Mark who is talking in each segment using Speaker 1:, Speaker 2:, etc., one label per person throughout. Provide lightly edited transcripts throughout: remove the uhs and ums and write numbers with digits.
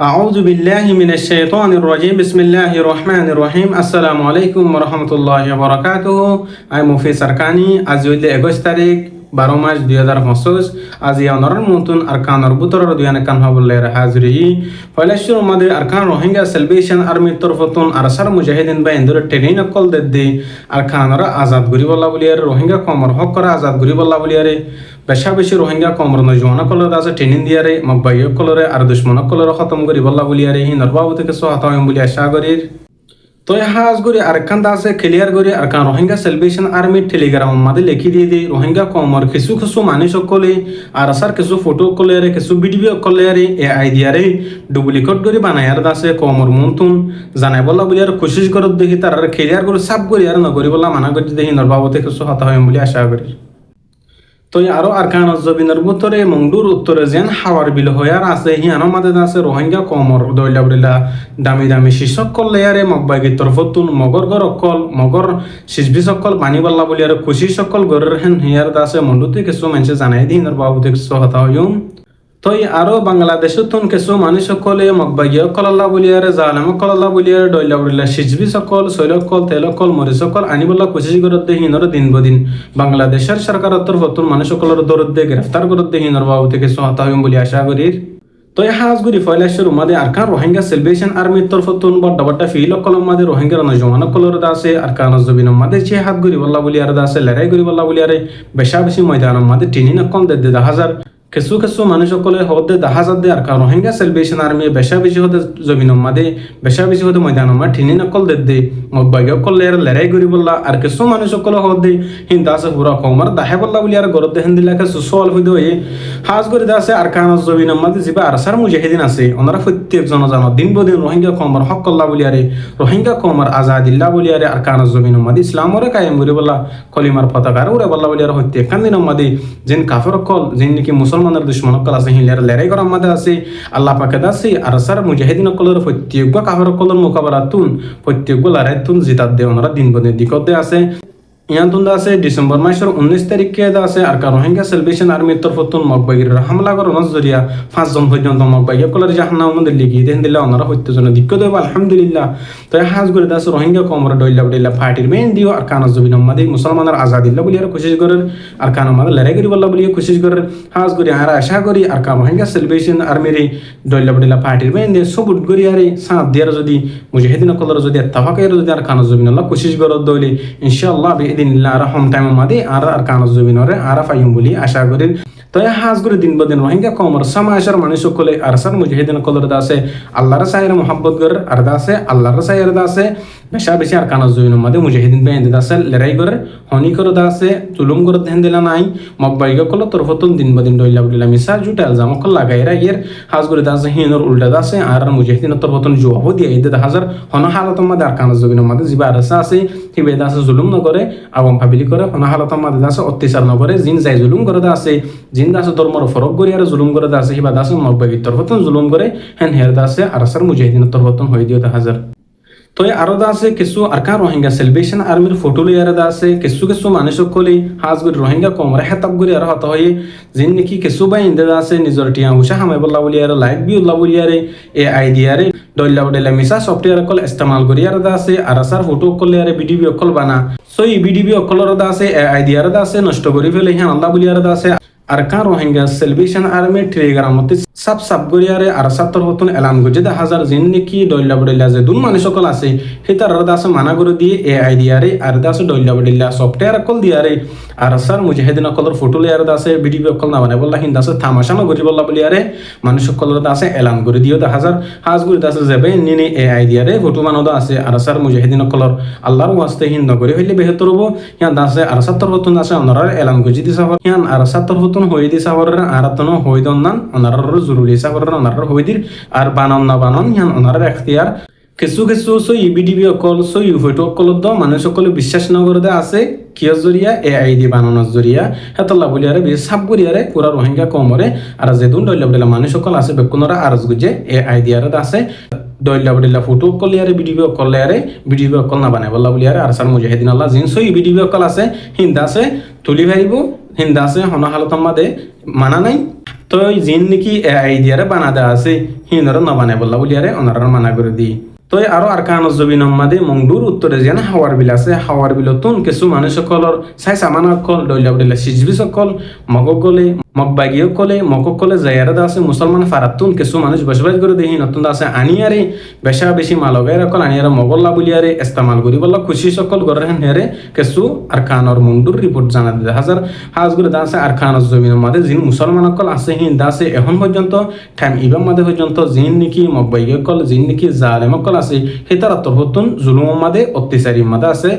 Speaker 1: أعوذ بالله من الشيطان الرجيم بسم الله الرحمن الرحيم السلام عليكم ورحمة الله وبركاته আমি মুফি সরকানি আজ হইলে 21 তারিখ 12 মার্চ 2025 আজ ইয়ানর নতুন আরকানর বুতর দুয়ানে কান হাবুল্লাহ হাজিরি ফলাশুর মাদে আরকান রোহিঙ্গা সেলিব্রেশন আর্মি তরফতুন আরসার মুজাহিদিন বা ইন্দুর ট্রেনিং কল দেদি আরকানরা আজাদ গরিবল্লাহ বলিয়ার রোহিঙ্গা কমর হক করা আজাদ গরিবল্লাহ বলিয়ারে বেশা বেশি রোহিঙ্গা কমর নজওয়ানা কলর আছে ট্রেনিং দিয়ারে মব্বাইয় কলরে আর দুশ্মন কলর খতম গরিবল্লাহ বলিয়ারে হি নরবাবু থেকে সোহাতাম বলি আশা করির তো হাজ গরি আরকান দাসে ক্লিয়ার গরি Arakan Rohingya salvation army Telegram মাদে লিখি দিয়ে দি রোহিঙ্গা কমর কিছু কিছু মানুষ সকলে আর আসার কিছু ফটো কলেরে কিছু ভিডিও কলেরে এ আইডিয়ারে ডুপ্লিকেট গরি বানায়ার দাসে কমর মন্তুন জানাই বলা বলি আর কোশিশ করত দেখি তার ক্লিয়ার গরি সব গরি আর নগরি বলা মানা করতে দেখি নরবাবু থেকে সোহাতা হয় বলি আশা করি তো আরো আরকান জবিনের ভিতরে মংডুর উত্তরে যেন হাওয়ার বিল হয়ার আছে হিয়ানো মাদে আছে রোহিঙ্গা কমর দইলা বলিলা দামি দামি শীর্ষক কলেয়ারে মগবাগি তরফতুন মগর গর অকল মগর শিশবি সকল বানি বল্লা বলি আর খুশি সকল গরের হেন হিয়ার দাসে মন্ডুতে কিছু মানুষ জানাই দিন আর বাবু থেকে সহতা হইম তো আরো বাংলাদেশতুন কিছু মানুষ সকলে মগবাগিয়া কলাল্লা বলিয়ারে জালেম কলাল্লা বলিয়ারে দইলা বলিলা শিজবি সকল শৈলকল তেলকল মরি সকল আনিবল্লা কোশিশ করতে হিনর দিন বদিন বাংলাদেশের সরকারের তরফতুন মানুষ সকলের দরদে গ্রেফতার করতে হিনর বাবু থেকে সহায়তা হইম বলি আশা করির তো হাজগুড়ি ফয়লাশের উমাদে আরকান রোহিঙ্গা সেলিব্রেশন আর্মির তরফতুন বড় বড় ফিল কলম মাদে রোহিঙ্গার নজওয়ান কলর দাসে আরকান জবিন মাদে যে হাতগুড়ি বল্লা বলি আর দাসে লড়াই করি বল্লা বলি আরে বেশা বেশি ময়দান মাদে টিনি না কম দে হাজার কিছু কিছু মানুষ সকলে হতে দেখা যাতে আর কারণ রোহিঙ্গা সেলিব্রেশন আর্মি বেশা বেশি হতে জমিন মাদে বেশা বেশি হতে ময়দান মা ঠিনি নকল দে মব্বাইগ কলে লড়াই করি বললা আর কিছু মানুষ সকলে হতে হিন্দা আছে পুরা কমর দাহে বললা বলি আর গরদ দেহেন দিলাকে সুসল হইদ হয়ে হাজ করে দাসে আর কারণ জমিন মাদে যিবা আরসার মুজাহিদিন আছে ওনারা প্রত্যেক জন জানো দিন বদিন রোহিঙ্গা কমর হক কল্লা বলি আরে রোহিঙ্গা কমর আজাদিল্লাহ বলি আরে আর কারণ জমিন মাদে ইসলামরে কায়েম করি বললা কলিমার পতাকার উড়ে বললা বলি আর প্রত্যেক কান দিন মাদে যেন কাফের কল যেন নাকি মুসলমানের দুশ্মন কল আছে হিলার লড়াই করার মাদে আছে আল্লাহ পাকে দাসে আরসার মুজাহিদিন কলর প্রত্যেক কাফের কলর মোকাবেলা তুন প্রত্যেক লড়াই তুন জিতাত দে ওনারা দিন বদিন দিকত দে আছে ইয়ান আছে ডিসেম্বর মাসের 19 তারিখে আছে আর রোহিঙ্গা সেলিব্রেশন আর্মির তরফতুন মগবাগির হামলা করার জরিয়া 5 জন পর্যন্ত মগবাগির কলার জাহান্নাম মধ্যে লিখিয়ে দেন দিলে ওনারা হত্যজন দিক্ক দেব আলহামদুলিল্লাহ তো হাজ করে দাস রোহিঙ্গা কমর ডইলা বডিলা ফাটির মেন দিও আর কান জবিন মাদি মুসলমানের আজাদিল্লাহ বলি আর কোশিশ করেন আর কান মাদে লড়াই করি বল্লা বলি কোশিশ করেন হাজ করে আর আশা করি আর রোহিঙ্গা সেলিব্রেশন আর্মির ডইলা বডিলা ফাটির মেন দিয়ে সবুট করি আর সাথ দিয়ার যদি মুজাহিদিন কলর যদি তাফাকের যদি আর কান জবিন আল্লাহ কোশিশ করত দইলে ইনশাআল্লাহ বিইদিনিল্লাহ রহম টাইম মাদে আর কান জবিনরে আর ফাইম বলি আশা করি তো হাজ করে দিন বদিন রোহিঙ্গা কমর সমাজের মানুষ সকলে আরসার মুজাহিদিন কলর দাসে আল্লাহর সাইয়ের মোহাব্বত কর আর দাসে আল্লাহর সাইয়ের দাসে বেশা বেশি আর কান জবিন মাদে মুজাহিদিন বেঁধে দাসে লড়াই করে হনি করে দাসে জুলুম করে দেন দিলা নাই মগবাইগ কল তরফতুন দিন বদিন দইলা বলিলা মিসা জুটা এলজাম কল লাগাইরা ইয়ার হাজ করে দাসে হিনর উল্টা দাসে আর মুজাহিদিন তরফতুন জবাব দিয়ে ঈদ হাজার হন হালত মাদে আর কান জবিন মাদে জিবা আরসা আছে হিবে দাসে জুলুম ন করে আবম ফাবিলি করে হন হালত মাদে দাসে অত্যাচার ন করে জিন যাই জুলুম করে দাসে জিন দাসে ধর্মর ফরক করি আর জুলুম করে দাসে হিবা দাসে মগবাইগির তরফতুন জুলুম করে হেন হের দাসে আরসার মুজাহিদিন তরফতুন হয়ে দিও হাজার তো আরো আছে কিছু আরকান রোহিঙ্গা সেলিব্রেশন আর্মির ফটো লই আর আছে কিছু কিছু মানুষ সকলে হাজ করে রোহিঙ্গা কমরে হেতাব করে আর হত হয়ে যিন নাকি কিছু বাই ইন্দে আছে নিজর টিয়া হুসা হামাই বল্লা বলি আর লাইক বি উল্লা বলি আর এ আইডিয়ারে দইলা বডেলা মিসা সফটওয়্যার কল ইস্তেমাল করি আর আছে আর আসার ফটো করলে আর ভিডিও কল বানা সো এই ভিডিও কলর আছে এ আইডিয়ার আছে নষ্ট করি ফেলে হ্যাঁ আল্লাহ বলি আর আছে আরকান রোহিঙ্গা সেলিব্রেশন আর্মি টেলিগ্রামতে সাব গরিয়ারে আর সাত্তর হতুন এলান গজে হাজার জিন নাকি দইলা বডিলা যে দুন মানুষ সকল আছে হিতার দাসে মানা করে দিয়ে এ আইডিয়ারে আর দাসে দইলা বডিলা সফটওয়্যার কল দিয়ারে আর সার মুজাহিদিন কলর ফটো লেয়ার দাসে ভিডিও কল না বানাই বললা হিন দাসে থামাশানো গরি বললা বলি আরে মানুষ সকলের দাসে এলান করে দিও হাজার হাজ গুরি দাসে যাবে নিনে এ আইডিয়ারে ফটো বানানো আছে আর সার মুজাহিদিন কলর আল্লাহর ওয়াস্তে হিন নগরি হইলে বেহতর হবো হিয়ান দাসে আর সাত্তর হতুন দাসে ওনার এলান গজি দিছে হিয়ান আর সাত্তর হতুন হই দিছে হরের আর তন হই দন্নান ওনার জরুরি সাবরের ওনার হইদির আর বানান না বানান হিয়ান ওনার এখতিয়ার কিছু কিছু সই বিডিবি অকল সই ফটো অকল দ মানুষ সকলে বিশ্বাস নগরদে আছে কিয় জরিয়া এ আইডি বানানোর জরিয়া হেতল্লা বলিয়ারে বেশ সাব করিয়ারে পুরা রোহিঙ্গা কমরে আর যেদুন দইলা বডিলা মানুষ সকল আছে বেকুনরা আরজ গুজে এ আইডিয়ারে আছে দইলা বডিলা ফটো কলিয়ারে ভিডিও কলিয়ারে ভিডিও কল না বানাই বল্লা বলিয়ারে আর সার মুজাহিদিন আল্লাহ জিন সই ভিডিও কল আছে হিন্দা আছে তুলি ভাইব হিন্দা আছে হন হালত মাদে মানা নাই তো জিন নাকি এআই দিয়ারে বানা দেওয়া আছে হিনর ন বানাই বললা বলিয়ারে ওনারা মানা করে দিই। তো আরো আর কান জবিনম মাদে মংডুর উত্তরে যেন হাওয়ার বিল আছে হাওয়ার বিলতুন কিছু মানুষ সকলর সাই সামান সকল দৈলা বলিলা সিজবি সকল মগগলে মগবাগিও কলে মককলে জায়ারদ আছে মুসলমান ফারাতুন কিছু মানুষ বসবাস করে দেখি নতুন আছে আনিয়ারে বেশা বেশি মালগায় সকল আনিয়ারে মগল্লা বলিয়ারে ইস্তেমাল করি বললা খুশি সকল গরের হেরে কিছু আর কানর মংডুর রিপোর্ট জানা দিতে হাজার হাজগুলো দাসে আর কানর জমিনের মাদে জিন মুসলমান সকল আছে হিন দাসে এখন পর্যন্ত টাইম ইবাম মাদে পর্যন্ত জিন নাকি মগবাগিও কল জিন নাকি জালেম সকল আছে হেতার তরহতুন জুলুম মাদে অত্যাচারী মাদে আছে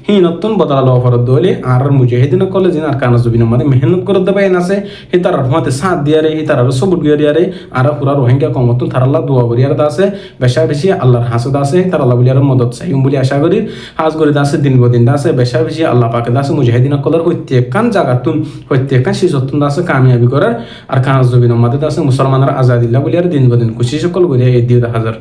Speaker 1: হি নতুন বদলালো ফরদ দলে আর মুজাহিদিন কলে জিন আর কানর জমিনের মাদে মেহনত করে দেবে আছে হিতার রহমতে সাথ দিয়ারে হিতার সবুট দিয়ারে আর পুরা রোহিঙ্গা কমতুন তারাল্লাহ দোয়া করিয়ার দাসে বেশা বেশি আল্লাহর হাসদ আছে তার আল্লাহ বলিয়ার মদত চাইম বলি আশা করি হাজ করে দাসে দিন বদিন দাসে বেশা বেশি আল্লাহ পাকে দাসে মুজাহিদিন কলের প্রত্যেকখান জায়গাতুন প্রত্যেকখান শিশতুন দাসে কামিয়াবি করার আর কানর জমিনের মাদে দাসে মুসলমানের আজাদিল্লাহ বলিয়ার দিন বদিন খুশি সকল করিয়া এই দিয়ে হাজার।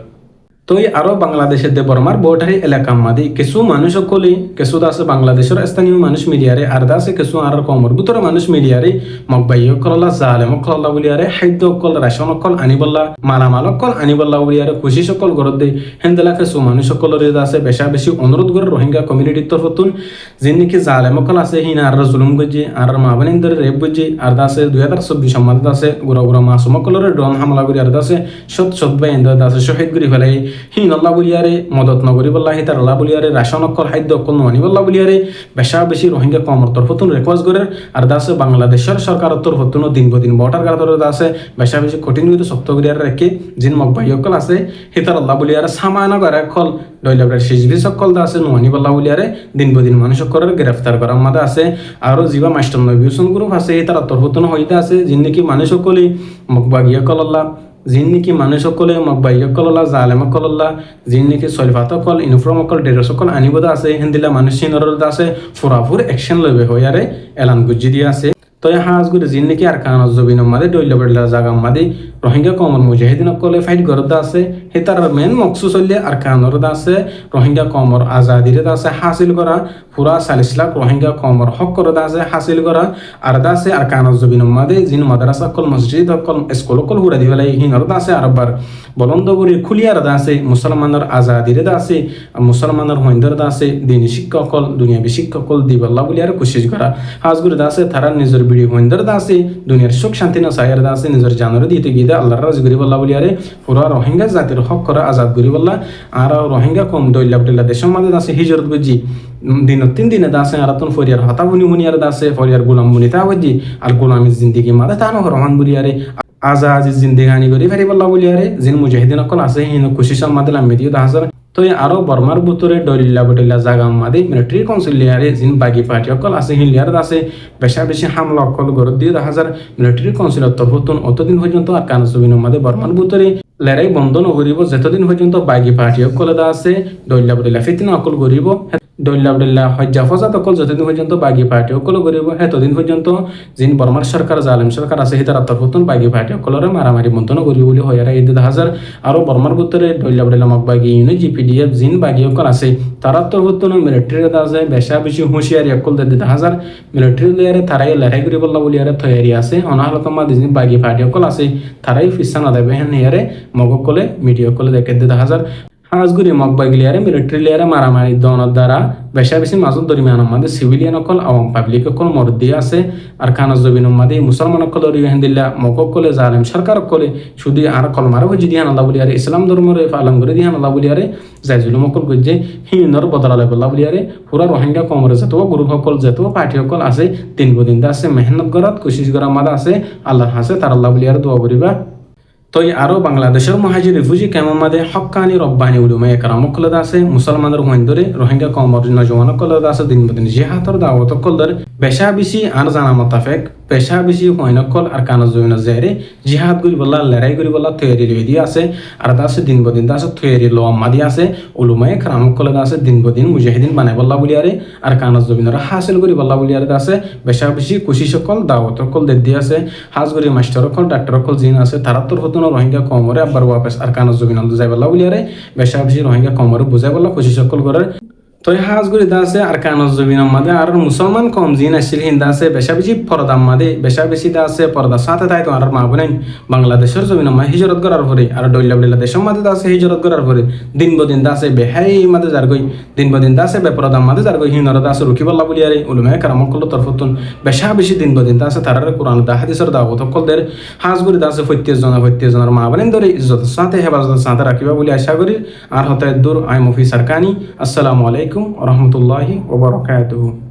Speaker 1: তো আরো বাংলাদেশের দে বর্মার বটারি এলাকা মাদি কিছু মানুষ সকলে কিছু দাসে বাংলাদেশের স্থানীয় মানুষ মিলিয়ারে আর দাসে কিছু আর কমর ভিতরে মানুষ মিলিয়ারে মকবাই কল্লা জালেম কল্লা বলিয়ারে খাদ্য কল রেশন কল আনিবল্লা মালামাল কল আনিবল্লা বলিয়ারে খুশি সকল ঘর দে হেন্দেলা কিছু মানুষ সকলের দাসে বেশা বেশি অনুরোধ করে রোহিঙ্গা কমিউনিটির তরফতুন যিনি নাকি জালেম কল আছে হিনা আর জুলুম গজি আর মাবানিন্দর রেপ গজি আর দাসে 2024 সম্মাদ দাসে গুড়া গুড়া মাসুম কলরে ড্রোন হামলা করি আর দাসে সৎ বাইন্দ দাসে শহীদ করি ফেলাই হিন আল্লাহ বলিয়ারে মদত নগরী বল্লাহি তার আল্লাহ বলিয়ারে রাশন অক্ষর খাদ্য অক্ষর নানি বল্লাহ বলিয়ারে বেশা বেশি রোহিঙ্গা কমর তরফতুন রেকোয়েস্ট করে আর দাসে বাংলাদেশের সরকারের তরফতুন দিন বদিন বটার কারণে দাসে বেশা বেশি কঠিন করে শক্ত করিয়ার রেখে জিন মকবাই অকল আছে হিতার আল্লাহ বলিয়ারে সামান্য করে কল দৈলাবের সিজবি সকল দাসে নানি বল্লাহ বলিয়ারে দিন বদিন মানুষ করার গ্রেফতার করার মাদা আছে আরো জীবা মাস্টার নবিউসন গ্রুপ আছে তার তরফতুন হইতে আছে যিনি নাকি মানুষ সকলে মকবাই অকল আল্লাহ যিন নাকি মানুষ সকলে মকবাই কল্লা জালেম কল্লা যিন নাকি সলফাত কল ইউনিফর্ম কল ড্রেস কল আনিবদ আছে হিন্দিলা মানুষ চিনর আছে ফুরাফুর একশন লবে হইয়ারে এলান গুজি দিয়ে আছে। তো হাজ গুলি জিন নাকি আর কান জবিন মাদে ডইলা বড়লা জাগা মাদে রোহিঙ্গা কমর মুজাহিদিন কলে ফাইট গরদ আছে হেতার মেন মকসুস হইলে আর কানর আছে রোহিঙ্গা কমর আজাদিরে আছে হাসিল করা পুরা 40 লাখ রোহিঙ্গা কমর হক করে আছে হাসিল করা আর আছে আর কান জবিন মাদে জিন মাদ্রাসা কল মসজিদ কল স্কুল কল হুরা দিবেলাই হিনর আছে আরবার বলন্দ করে খুলিয়ার আছে মুসলমানের আজাদিরে আছে মুসলমানের হইন্দর আছে দিনী শিক্ষা কল দুনিয়াবি শিক্ষা কল দিবাল্লাহ বলি আর কোশিশ করা হাজ গুলি আছে তারা নিজের ভিডিও হইন্দর আছে দুনিয়ার সুখ শান্তি না সায়ের আছে নিজের জানর দিতে গিয়ে আল্লাহর রাজ গরিব আল্লাহ বলিয়ারে পুরা রোহিঙ্গা জাতির হক করা আজাদ গরিব আল্লাহ আর রোহিঙ্গা কম দৈল্লা বলিলা দেশের মাঝে আছে হিজরত বুঝি দিন 3 দিনে দাসে আর তুন ফরিয়ার হতা বুনি মুনিয়ার দাসে ফরিয়ার গোলাম মুনি তা বুঝি আর গোলামি জিন্দেগি মাদে তানো রহমান বুলিয়ারে আজাজি জিন্দেগানি গরি ফেরি আল্লাহ বলিয়ারে জিন মুজাহিদিন কল আছে হিন খুশিশাল মাদলা মেদিও দাহাজার। তো আরো বর্মার ভিতরে ডলিল্লা বটিল্লা জাগা মাদে মিলিটারি কাউন্সিলিয়ারে জিন বাগি পার্টি অকল আছে হিলিয়ার আছে বেশা বেশি হামলা অকল গরদ দিয়ে 1000 মিলিটারি কাউন্সিলর তরফতুন অতদিন পর্যন্ত আর কানসবিন মাদে বর্মার ভিতরে লড়াই বন্ধ নগরিব যতদিন পর্যন্ত বাগি পার্টি অকল আছে ডলিল্লা বটিল্লা ফিতনা অকল গরিব দৈল্লা হজ্জা ফজাত অকল যতদিন পর্যন্ত বাগি পার্টি অকল গরিব এতদিন পর্যন্ত যিনি বর্মার সরকার জালেম সরকার আছে হিতার তরফতুন বাগি পার্টি অকলরে মারামারি বন্ধন গরিব বলে হইয়ারা এই 2000 আরো বর্মার ভিতরে দৈল্লা মকবাগি ইউনি জিপিডিএফ জিন বাগি অকল আছে তারা তরফতুন মিলিটারি আছে বেশা বেশি হুঁশিয়ারি অকল 2000 মিলিটারি লেয়ারে তারাই লড়াই করি বল্লা বলিয়ারে তৈরি আছে অনাহলতমা যিনি বাগি পার্টি অকল আছে তারাই ফিসা না দেবে হেন ইয়ারে মগকলে মিডিয়া অকলে দেখে 2000 হাজগুড়ি মকবাই গিলিয়ারে মিলিটারি লেয়ারে মারামারি দনের দ্বারা বেশা বেশি মাজুদ দরিমিয়ান মাদে সিভিলিয়ান অকল আওয়াম পাবলিক অকল মরদি আছে আর খানাজ জবিন মাদে মুসলমান অকল দরিয়া হিন্দিল্লা মককলে জালেম সরকার অকলে শুধু আর কলমারে বুঝি দিয়ান আল্লাহ বলিয়ারে ইসলাম ধর্মরে পালন করে দিয়ান আল্লাহ বলিয়ারে যাই জুলুম অকল গজ্জে হিনর বদলালে বল্লাহ বলিয়ারে পুরা রোহিঙ্গা কমরে যত গ্রুপ অকল যত পার্টি অকল আছে দিন বদিন আছে মেহনত গরাত কোশিশ গরা মাদা আছে আল্লাহ হাসে তার আল্লাহ বলিয়ারে দোয়া করিবা। তো আরো বাংলাদেশের মহাজি রিফিউজি কেমন মাদে হক্কানি রব্বানি উলুমা একরাম কলদ আছে মুসলমানের হইন্দরে রোহিঙ্গা কমর নজওয়ান কলদ আছে দিন বদিন জিহাদর দাওয়াত কলদর বেশা বেশি আর জানা মোতাফেক পেশা বেশি হইন কল আর কানজ জমিন জেরে জিহাদ করি বল্লা লড়াই করি বল্লা তৈরি লই আছে আর দাসে দিন বদিন দাসে তৈরি লো মাদি আছে উলুমা একরাম কলদ আছে দিন বদিন মুজাহিদিন বানাই বল্লা বলিয়ারে আর কানজ জমিনর হাসিল করি বল্লা বলিয়ারে আছে বেশা বেশি কোশিশ কল দাওয়াত কল দি আছে হাজগরি মাস্টার কল ডাক্তার কল জিন আছে তারা তোর হতো রোহিঙ্গা কমরে আবার ওয়াপস আর কানজ জমিন যাই বল্লা বলিয়ারে বেশা বেশি রোহিঙ্গা কমরে বুঝাই বল্লা কোশিশ কল করে। তো হাজগুড়ি দা আছে আর কানজ জমিনের মাঝে আর মুসলমান কম জিন আসছিল হিন্দা আছে বেশা বেশি পর্দার মাঝে বেশা বেশি দা আছে পর্দার সাথে তাই তো আর মা বোনাই বাংলাদেশের জমিনের মাঝে হিজরত করার পরে আর ডইলা বলিলা দেশের মাঝে দা আছে হিজরত করার পরে দিন বদিন দা আছে বেহাই মাঝে যার গই দিন বদিন দা আছে বেপরদার মাঝে যার গই হিনর দা আছে রুকি বল্লা বলি আরে উলুমায়ে কারামক কল তরফতুন বেশা বেশি দিন বদিন দা আছে তারারে কোরআন দা হাদিসের দাওয়াত কল দের হাজগুড়ি দা আছে 35 জনের মা বোনের ধরে ইজ্জতের সাথে হেফাজতের সাথে রাখিবা বলে আশা করি আর হতে দূর আই মুফি সরকানি আসসালামু আলাইকুম ওয়া রাহমাতুল্লাহি ওয়া বারাকাতুহু।